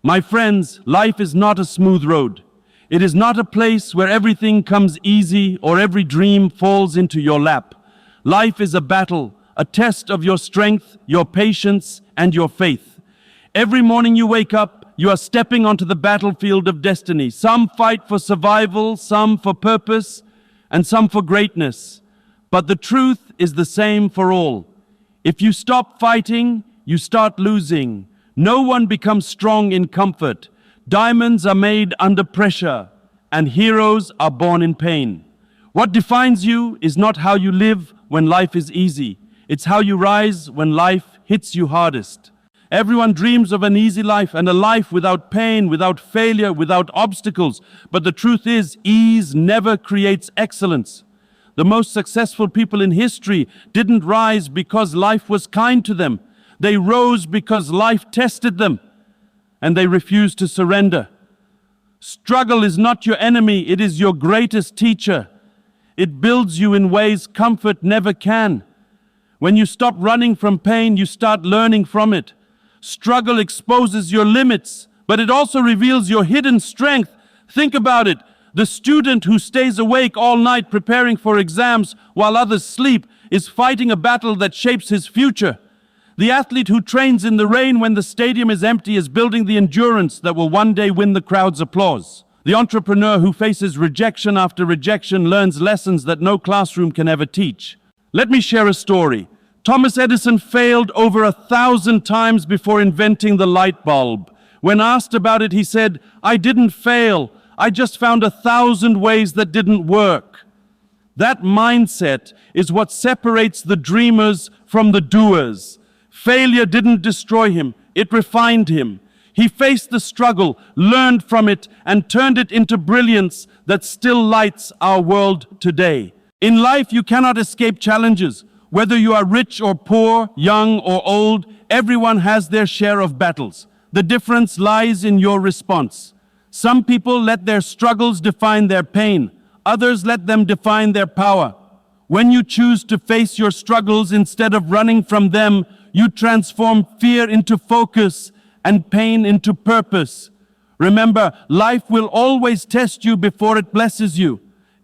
My friends, life is not a smooth road. It is not a place where everything comes easy or every dream falls into your lap. Life is a battle, a test of your strength, your patience, and your faith. Every morning you wake up, you are stepping onto the battlefield of destiny. Some fight for survival, some for purpose, and some for greatness. But the truth is the same for all. If you stop fighting, you start losing. No one becomes strong in comfort. Diamonds are made under pressure, and heroes are born in pain. What defines you is not how you live when life is easy. It's how you rise when life hits you hardest. Everyone dreams of an easy life and a life without pain, without failure, without obstacles. But the truth is, ease never creates excellence. The most successful people in history didn't rise because life was kind to them. They rose because life tested them, and they refused to surrender. Struggle is not your enemy, it is your greatest teacher. It builds you in ways comfort never can. When you stop running from pain, you start learning from it. Struggle exposes your limits, but it also reveals your hidden strength. Think about it. The student who stays awake all night preparing for exams while others sleep is fighting a battle that shapes his future. The athlete who trains in the rain when the stadium is empty is building the endurance that will one day win the crowd's applause. The entrepreneur who faces rejection after rejection learns lessons that no classroom can ever teach. Let me share a story. Thomas Edison failed over 1,000 times before inventing the light bulb. When asked about it, he said, "I didn't fail. I just found 1,000 ways that didn't work." That mindset is what separates the dreamers from the doers. Failure didn't destroy him, it refined him. He faced the struggle, learned from it, and turned it into brilliance that still lights our world today. In life, you cannot escape challenges. Whether you are rich or poor, young or old, everyone has their share of battles. The difference lies in your response. Some people let their struggles define their pain. Others let them define their power. When you choose to face your struggles instead of running from them, you transform fear into focus and pain into purpose. Remember, life will always test you before it blesses you.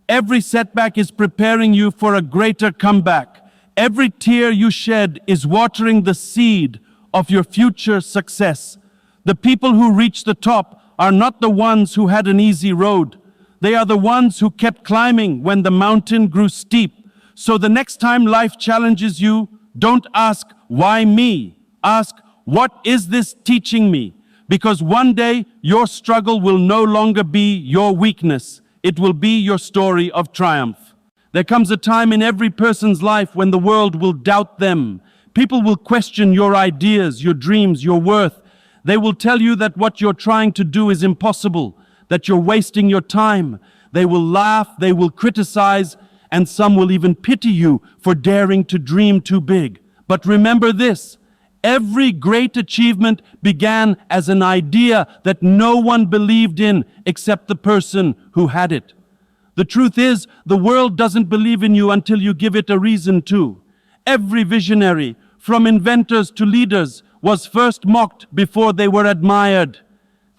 Every setback is preparing you for a greater comeback. Every tear you shed is watering the seed of your future success. The people who reach the top are not the ones who had an easy road. They are the ones who kept climbing when the mountain grew steep. So the next time life challenges you, don't ask, "Why me?" Ask, "What is this teaching me?" Because one day your struggle will no longer be your weakness. It will be your story of triumph. There comes a time in every person's life when the world will doubt them. People will question your ideas, your dreams, your worth. They will tell you that what you're trying to do is impossible, that you're wasting your time. They will laugh, they will criticize, and some will even pity you for daring to dream too big. But remember this, every great achievement began as an idea that no one believed in except the person who had it. The truth is, the world doesn't believe in you until you give it a reason to. Every visionary, from inventors to leaders, was first mocked before they were admired.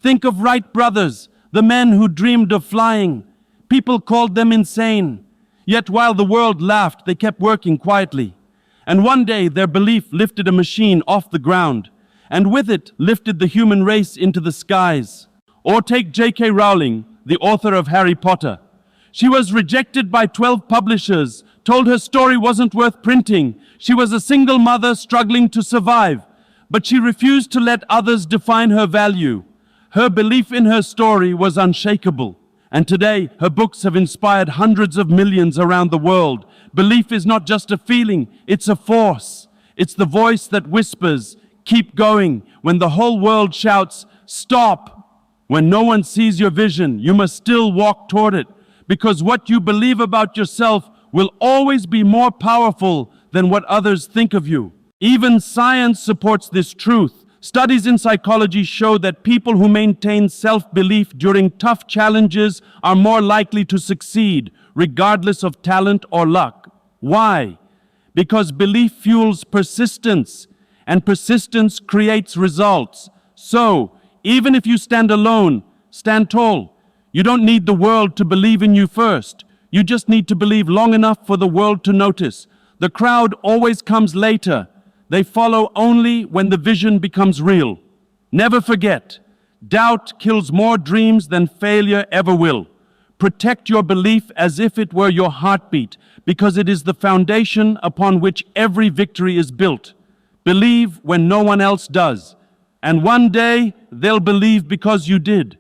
Think of Wright brothers, the men who dreamed of flying. People called them insane. Yet while the world laughed, they kept working quietly. And one day their belief lifted a machine off the ground, and with it lifted the human race into the skies. Or take J.K. Rowling, the author of Harry Potter. She was rejected by 12 publishers, told her story wasn't worth printing. She was a single mother struggling to survive, but she refused to let others define her value. Her belief in her story was unshakable. And today, her books have inspired hundreds of millions around the world. Belief is not just a feeling, it's a force. It's the voice that whispers, "Keep going," when the whole world shouts, "Stop." When no one sees your vision, you must still walk toward it, because what you believe about yourself will always be more powerful than what others think of you. Even science supports this truth. Studies in psychology show that people who maintain self-belief during tough challenges are more likely to succeed, regardless of talent or luck. Why? Because belief fuels persistence, and persistence creates results. So, Even if you stand alone, stand tall. You don't need the world to believe in you first. You just need to believe long enough for the world to notice. The crowd always comes later. They follow only when the vision becomes real. Never forget, doubt kills more dreams than failure ever will. Protect your belief as if it were your heartbeat, because it is the foundation upon which every victory is built. Believe when no one else does, and one day they'll believe because you did.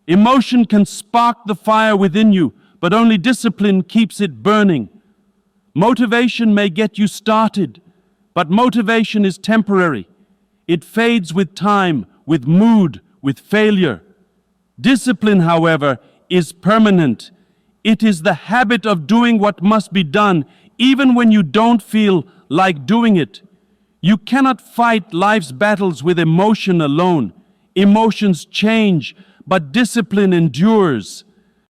Emotion can spark the fire within you, but only discipline keeps it burning. Motivation may get you started, but motivation is temporary. It fades with time, with mood, with failure. Discipline, however, is permanent. It is the habit of doing what must be done, even when you don't feel like doing it. You cannot fight life's battles with emotion alone. Emotions change, but discipline endures.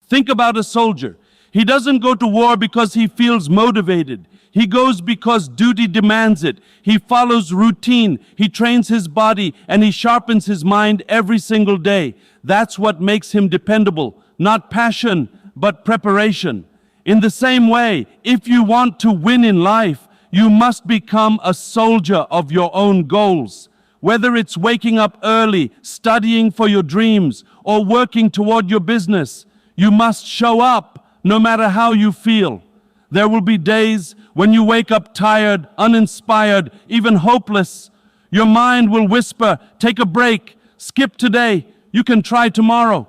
Think about a soldier. He doesn't go to war because he feels motivated. He goes because duty demands it. He follows routine. He trains his body and he sharpens his mind every single day. That's what makes him dependable. Not passion, but preparation. In the same way, if you want to win in life, you must become a soldier of your own goals. Whether it's waking up early, studying for your dreams, or working toward your business, you must show up no matter how you feel. There will be days when you wake up tired, uninspired, even hopeless. Your mind will whisper, take a break, skip today, you can try tomorrow.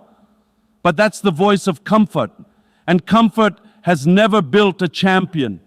But that's the voice of comfort, and comfort has never built a champion.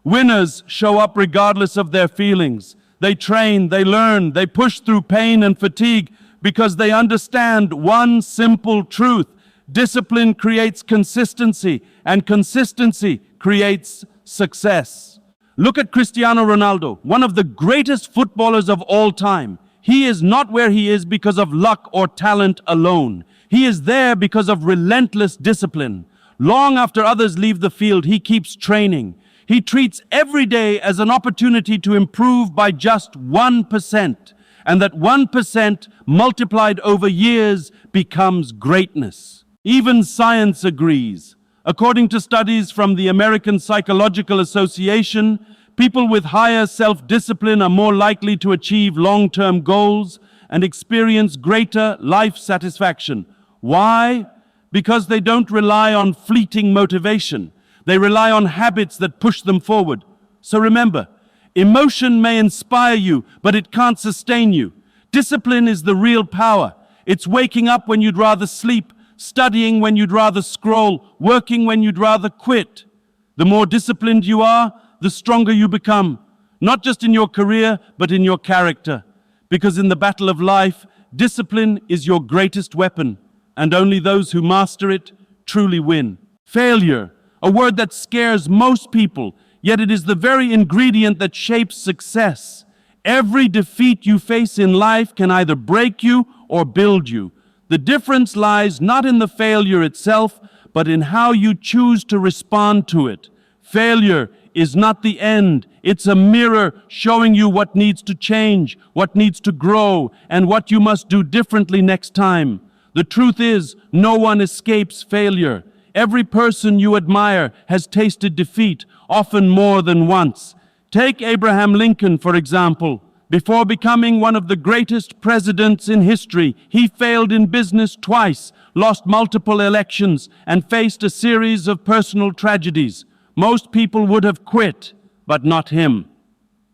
Winners show up regardless of their feelings. They train, they learn, they push through pain and fatigue because they understand one simple truth. Discipline creates consistency, and consistency creates success. Look at Cristiano Ronaldo, one of the greatest footballers of all time. He is not where he is because of luck or talent alone. He is there because of relentless discipline. Long after others leave the field, he keeps training. He treats every day as an opportunity to improve by just 1%, and that 1% multiplied over years becomes greatness. Even science agrees. According to studies from the American Psychological Association, people with higher self-discipline are more likely to achieve long-term goals and experience greater life satisfaction. Why? Because they don't rely on fleeting motivation. They rely on habits that push them forward. So remember, emotion may inspire you, but it can't sustain you. Discipline is the real power. It's waking up when you'd rather sleep, studying when you'd rather scroll, working when you'd rather quit. The more disciplined you are, the stronger you become, not just in your career, but in your character. Because in the battle of life, discipline is your greatest weapon, and only those who master it truly win. Failure, a word that scares most people, yet it is the very ingredient that shapes success. Every defeat you face in life can either break you or build you. The difference lies not in the failure itself, but in how you choose to respond to it. Failure is not the end. It's a mirror showing you what needs to change, what needs to grow, and what you must do differently next time. The truth is, no one escapes failure. Every person you admire has tasted defeat, often more than once. Take Abraham Lincoln, for example. Before becoming one of the greatest presidents in history, he failed in business twice, lost multiple elections, and faced a series of personal tragedies. Most people would have quit, but not him.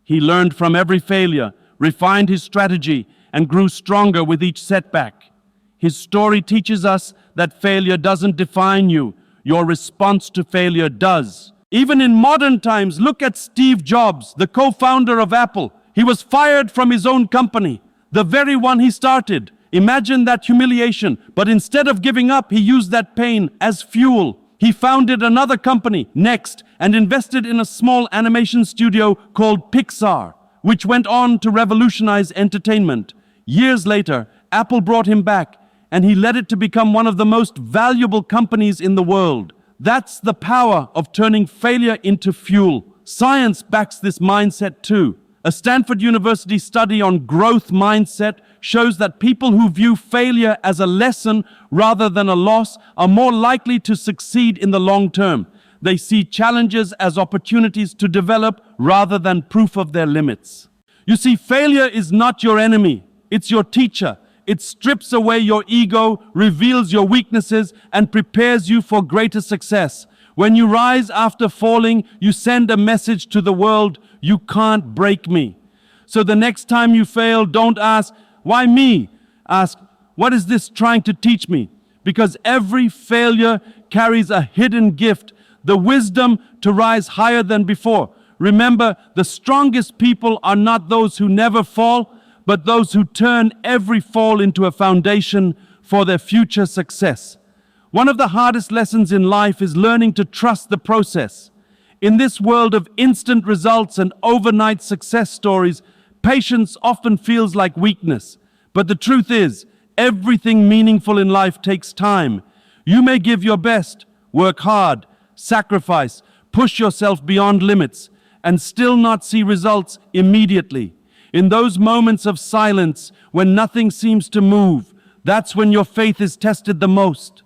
He learned from every failure, refined his strategy, and grew stronger with each setback. His story teaches us that failure doesn't define you. Your response to failure does. Even in modern times, look at Steve Jobs, the co-founder of Apple. He was fired from his own company, the very one he started. Imagine that humiliation. But instead of giving up, he used that pain as fuel. He founded another company, Next, and invested in a small animation studio called Pixar, which went on to revolutionize entertainment. Years later, Apple brought him back, and he led it to become one of the most valuable companies in the world. That's the power of turning failure into fuel. Science backs this mindset too. A Stanford University study on growth mindset shows that people who view failure as a lesson rather than a loss are more likely to succeed in the long term. They see challenges as opportunities to develop rather than proof of their limits. You see, failure is not your enemy, it's your teacher. It strips away your ego, reveals your weaknesses, and prepares you for greater success. When you rise after falling, you send a message to the world: you can't break me. So the next time you fail, don't ask, why me? Ask, what is this trying to teach me? Because every failure carries a hidden gift, the wisdom to rise higher than before. Remember, the strongest people are not those who never fall, but those who turn every fall into a foundation for their future success. One of the hardest lessons in life is learning to trust the process. In this world of instant results and overnight success stories, patience often feels like weakness. But the truth is, everything meaningful in life takes time. You may give your best, work hard, sacrifice, push yourself beyond limits, and still not see results immediately. In those moments of silence, when nothing seems to move, that's when your faith is tested the most.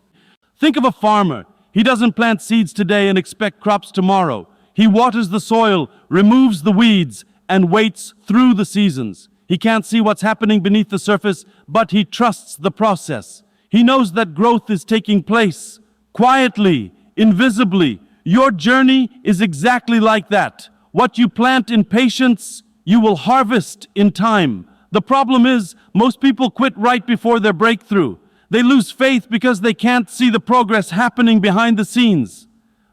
Think of a farmer. He doesn't plant seeds today and expect crops tomorrow. He waters the soil, removes the weeds, and waits through the seasons. He can't see what's happening beneath the surface, but he trusts the process. He knows that growth is taking place, quietly, invisibly. Your journey is exactly like that. What you plant in patience, you will harvest in time. The problem is, most people quit right before their breakthrough. They lose faith because they can't see the progress happening behind the scenes.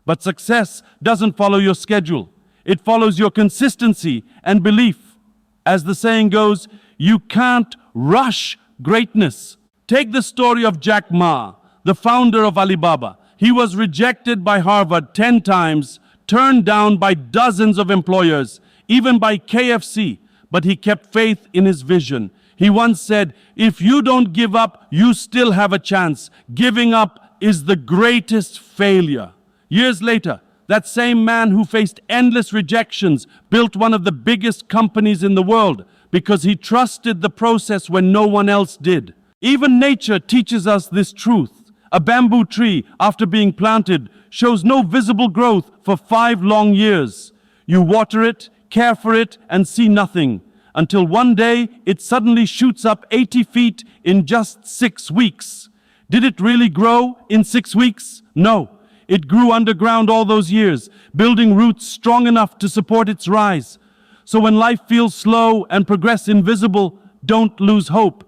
But success doesn't follow your schedule. It follows your consistency and belief. As the saying goes, you can't rush greatness. Take the story of Jack Ma, the founder of Alibaba. He was rejected by Harvard 10 times, turned down by dozens of employers, even by KFC, but he kept faith in his vision. He once said, if you don't give up, you still have a chance. Giving up is the greatest failure. Years later, that same man who faced endless rejections built one of the biggest companies in the world because he trusted the process when no one else did. Even nature teaches us this truth. A bamboo tree, after being planted, shows no visible growth for 5 long years. You water it, care for it, and see nothing, until one day it suddenly shoots up 80 feet in just 6 weeks. Did it really grow in 6 weeks? No. It grew underground all those years, building roots strong enough to support its rise. So when life feels slow and progress invisible, don't lose hope.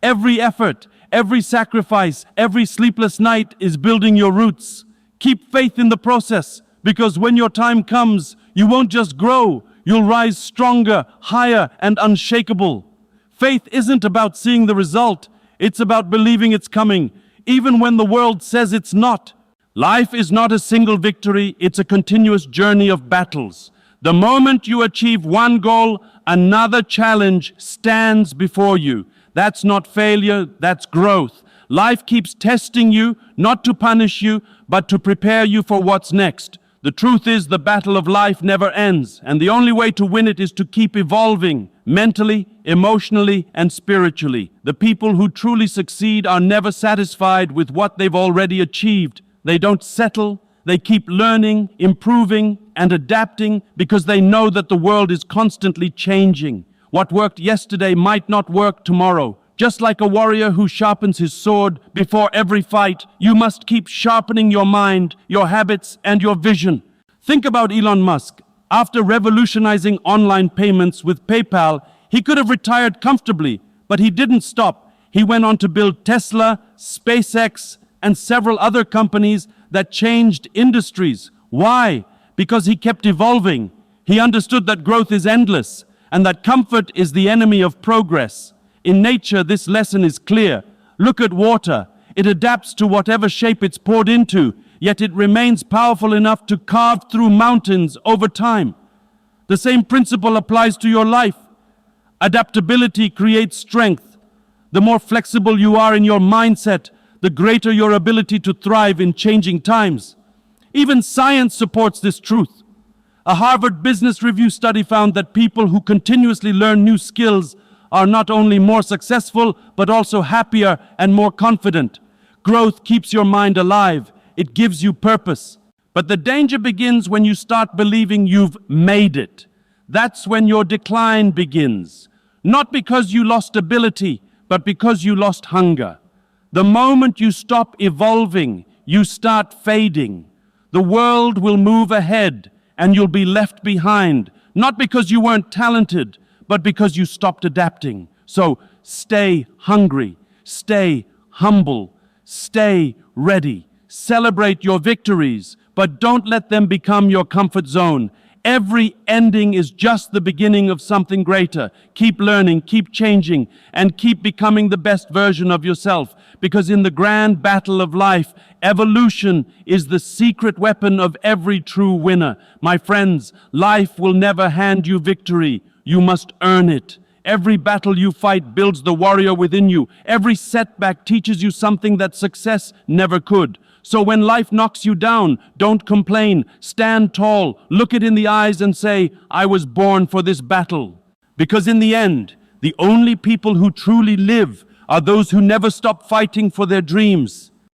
Every effort, every sacrifice, every sleepless night is building your roots. Keep faith in the process, because when your time comes, you won't just grow, you'll rise stronger, higher, and unshakable. Faith isn't about seeing the result, it's about believing it's coming, even when the world says it's not. Life is not a single victory, it's a continuous journey of battles. The moment you achieve one goal, another challenge stands before you. That's not failure, that's growth. Life keeps testing you, not to punish you, but to prepare you for what's next. The truth is, the battle of life never ends, and the only way to win it is to keep evolving, mentally, emotionally, and spiritually. The people who truly succeed are never satisfied with what they've already achieved. They don't settle, they keep learning, improving, and adapting because they know that the world is constantly changing. What worked yesterday might not work tomorrow. Just like a warrior who sharpens his sword before every fight, you must keep sharpening your mind, your habits, and your vision. Think about Elon Musk. After revolutionizing online payments with PayPal, he could have retired comfortably, but he didn't stop. He went on to build Tesla, SpaceX, and several other companies that changed industries. Why? Because he kept evolving. He understood that growth is endless, and that comfort is the enemy of progress. In nature, this lesson is clear. Look at water. It adapts to whatever shape it's poured into, yet it remains powerful enough to carve through mountains over time. The same principle applies to your life. Adaptability creates strength. The more flexible you are in your mindset, the greater your ability to thrive in changing times. Even science supports this truth. A Harvard Business Review study found that people who continuously learn new skills are not only more successful, but also happier and more confident. Growth keeps your mind alive. It gives you purpose. But the danger begins when you start believing you've made it. That's when your decline begins. Not because you lost ability, but because you lost hunger. The moment you stop evolving, you start fading. The world will move ahead and you'll be left behind, not because you weren't talented, but because you stopped adapting. So stay hungry, stay humble, stay ready. Celebrate your victories, but don't let them become your comfort zone. Every ending is just the beginning of something greater. Keep learning, keep changing, and keep becoming the best version of yourself. Because in the grand battle of life, evolution is the secret weapon of every true winner. My friends, life will never hand you victory. You must earn it. Every battle you fight builds the warrior within you. Every setback teaches you something that success never could. So when life knocks you down, don't complain. Stand tall, look it in the eyes and say, I was born for this battle. Because in the end, the only people who truly live are those who never stop fighting for their dreams.